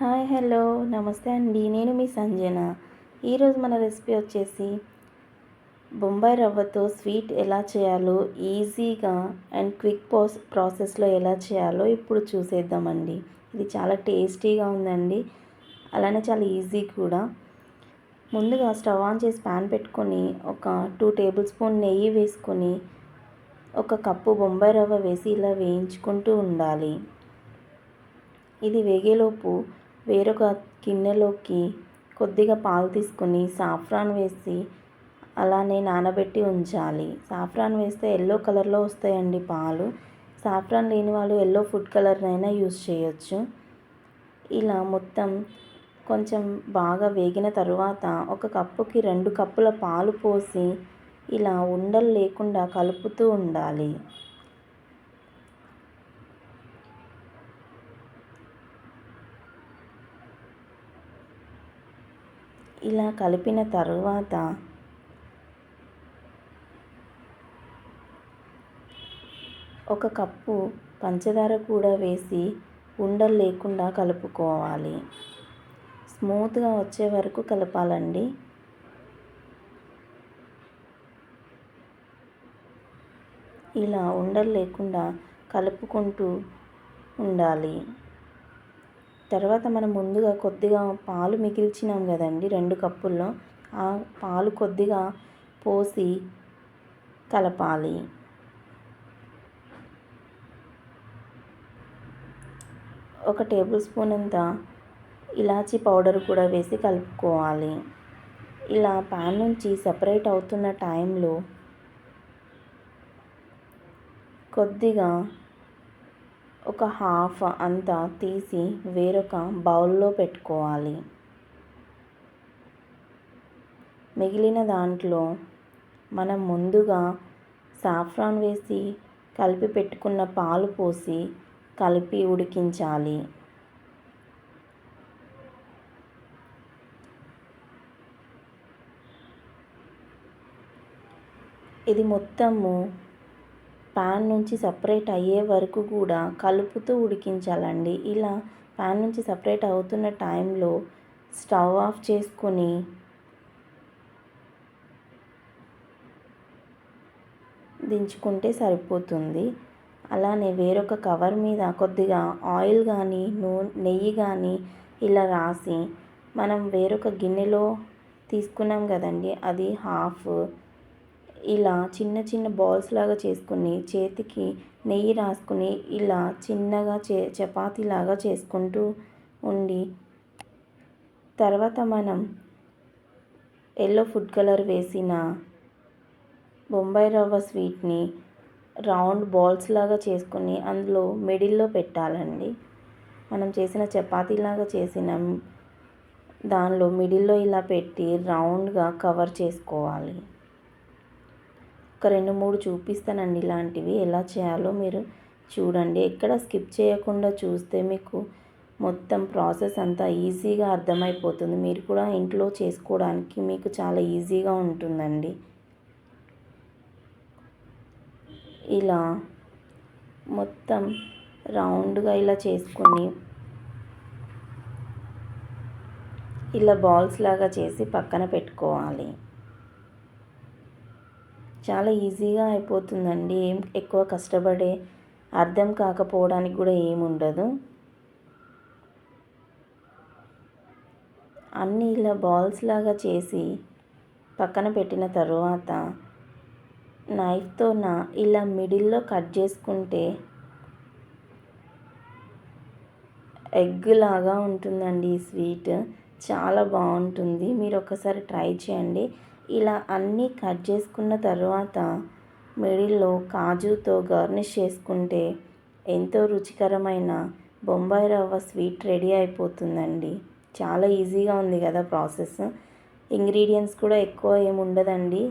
Hi hello నమస్తే అండి. నేను మీ సంజన. ఈరోజు మన రెసిపీ వచ్చేసి బొంబాయి రవ్వతో స్వీట్ ఎలా చేయాలో ఈజీగా అండ్ క్విక్ ప్రాసెస్లో ఎలా చేయాలో ఇప్పుడు చూసేద్దామండి. ఇది చాలా టేస్టీగా ఉందండి, అలానే చాలా ఈజీ కూడా. ముందుగా స్టవ్ ఆన్ చేసి ప్యాన్ పెట్టుకొని ఒక 2 టేబుల్ స్పూన్ నెయ్యి వేసుకొని ఒక కప్పు బొంబాయి రవ్వ వేసి ఇలా వేయించుకుంటూ ఉండాలి. ఇది వేగేలోపు వేరొక గిన్నెలోకి కొద్దిగా పాలు తీసుకొని సాఫ్రాన్ వేసి అలానే నానబెట్టి ఉంచాలి. సాఫ్రాన్ వేస్తే ఎల్లో కలర్లో వస్తాయండి పాలు. సాఫ్రాన్ లేని వాళ్ళు ఎల్లో ఫుడ్ కలర్నైనా యూస్ చేయొచ్చు. ఇలా మొత్తం కొంచెం బాగా వేగిన తరువాత ఒక కప్పుకి 2 కప్పుల పాలు పోసి ఇలా ఉండలు లేకుండా కలుపుతూ ఉండాలి. ఇలా కలిపిన తరువాత ఒక కప్పు పంచదార కూడా వేసి ఉండలు లేకుండా కలుపుకోవాలి. స్మూత్గా వచ్చే వరకు కలపాలండి. ఇలా ఉండలు లేకుండా కలుపుకుంటూ ఉండాలి. తర్వాత మనం ముందుగా కొద్దిగా పాలు మిగిల్చినాం కదండి 2 కప్పుల్లో, ఆ పాలు కొద్దిగా పోసి కలపాలి. ఒక టేబుల్ స్పూన్ అంత ఇలాచీ పౌడర్ కూడా వేసి కలుపుకోవాలి. ఇలా పాన్ నుంచి సపరేట్ అవుతున్న టైంలో కొద్దిగా ఒక హాఫ్ అంతా తీసి వేరొక బౌల్లో పెట్టుకోవాలి. మిగిలిన దాంట్లో మనం ముందుగా సాఫ్రాన్ వేసి కలిపి పెట్టుకున్న పాలు పోసి కలిపి ఉడికించాలి. ఇది మొత్తము ప్యాన్ నుంచి సపరేట్ అయ్యే వరకు కూడా కలుపుతూ ఉడికించాలండి. ఇలా ప్యాన్ నుంచి సపరేట్ అవుతున్న టైంలో స్టవ్ ఆఫ్ చేసుకొని దించుకుంటే సరిపోతుంది. అలానే వేరొక కవర్ మీద కొద్దిగా ఆయిల్ కానీ నెయ్యి కానీ ఇలా రాసి మనం వేరొక గిన్నెలో తీసుకున్నాం కదండి, అది హాఫ్ ఇలా చిన్న చిన్న బాల్స్ లాగా చేసుకుని చేతికి నెయ్యి రాసుకుని ఇలా చిన్నగా చపాతీలాగా చేసుకుంటూ ఉండి తర్వాత మనం ఎల్లో ఫుడ్ కలర్ వేసిన బొంబాయి రవ్వ స్వీట్ని రౌండ్ బాల్స్ లాగా చేసుకొని అందులో మిడిల్లో పెట్టాలండి. మనం చేసిన చపాతీలాగా చేసిన దానిలో మిడిల్లో ఇలా పెట్టి రౌండ్గా కవర్ చేసుకోవాలి. ఒక 2-3 చూపిస్తానండి ఇలాంటివి ఎలా చేయాలో మీరు చూడండి. ఎక్కడ స్కిప్ చేయకుండా చూస్తే మీకు మొత్తం ప్రాసెస్ అంతా ఈజీగా అర్థమైపోతుంది. మీరు కూడా ఇంట్లో చేసుకోవడానికి మీకు చాలా ఈజీగా ఉంటుందండి. ఇలా మొత్తం రౌండ్గా ఇలా చేసుకొని ఇలా బాల్స్ లాగా చేసి పక్కన పెట్టుకోవాలి. చాలా ఈజీగా అయిపోతుందండి. ఏం ఎక్కువ కష్టపడే అర్థం కాకపోవడానికి కూడా ఏముండదు. అన్నీ ఇలా బాల్స్ లాగా చేసి పక్కన పెట్టిన తరువాత నైఫ్తో ఇలా మిడిల్లో కట్ చేసుకుంటే ఎగ్ లాగా ఉంటుందండి. ఈ స్వీట్ చాలా బాగుంటుంది. మీరు ఒకసారి ట్రై చేయండి. ఇలా అన్నీ కట్ చేసుకున్న తర్వాత మిడిల్లో కాజుతో గార్నిష్ చేసుకుంటే ఎంతో రుచికరమైన బొంబాయి రవ్వ స్వీట్ రెడీ అయిపోతుందండి. చాలా ఈజీగా ఉంది కదా ప్రాసెస్. ఇంగ్రీడియంట్స్ కూడా ఎక్కువ ఏమి ఉండదండి,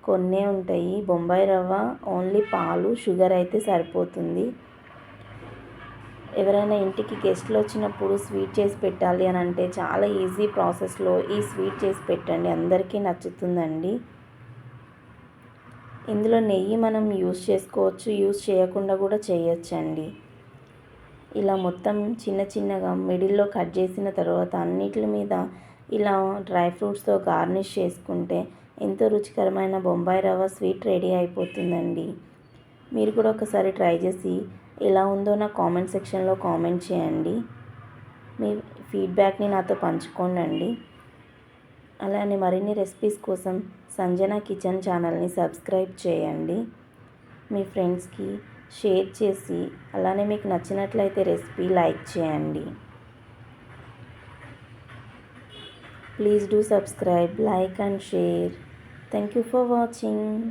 కొన్నే ఉంటాయి. బొంబాయి రవ్వ, ఓన్లీ పాలు, షుగర్ అయితే సరిపోతుంది. ఎవరైనా ఇంటికి గెస్ట్లు వచ్చినప్పుడు స్వీట్ చేసి పెట్టాలి అని అంటే చాలా ఈజీ ప్రాసెస్లో ఈ స్వీట్ చేసి పెట్టండి, అందరికీ నచ్చుతుందండి. ఇందులో నెయ్యి మనం యూస్ చేసుకోవచ్చు, యూస్ చేయకుండా కూడా చేయొచ్చండి. ఇలా మొత్తం చిన్న చిన్నగా మిడిల్లో కట్ చేసిన తర్వాత అన్నిటి మీద ఇలా డ్రై ఫ్రూట్స్తో గార్నిష్ చేసుకుంటే ఎంతో రుచికరమైన బొంబాయి రవ్వ స్వీట్ రెడీ అయిపోతుందండి. మీరు కూడా ఒకసారి ట్రై చేసి ఎలా ఉందో నా కామెంట్ సెక్షన్లో కామెంట్ చేయండి. మీ ఫీడ్బ్యాక్ని నాతో పంచుకోండి. అలానే మరిన్ని రెసిపీస్ కోసం సంజన కిచెన్ ఛానల్ని సబ్స్క్రైబ్ చేయండి. మీ ఫ్రెండ్స్కి షేర్ చేసి అలానే మీకు నచ్చినట్లయితే రెసిపీ లైక్ చేయండి. Please do subscribe, like and share. Thank you for watching.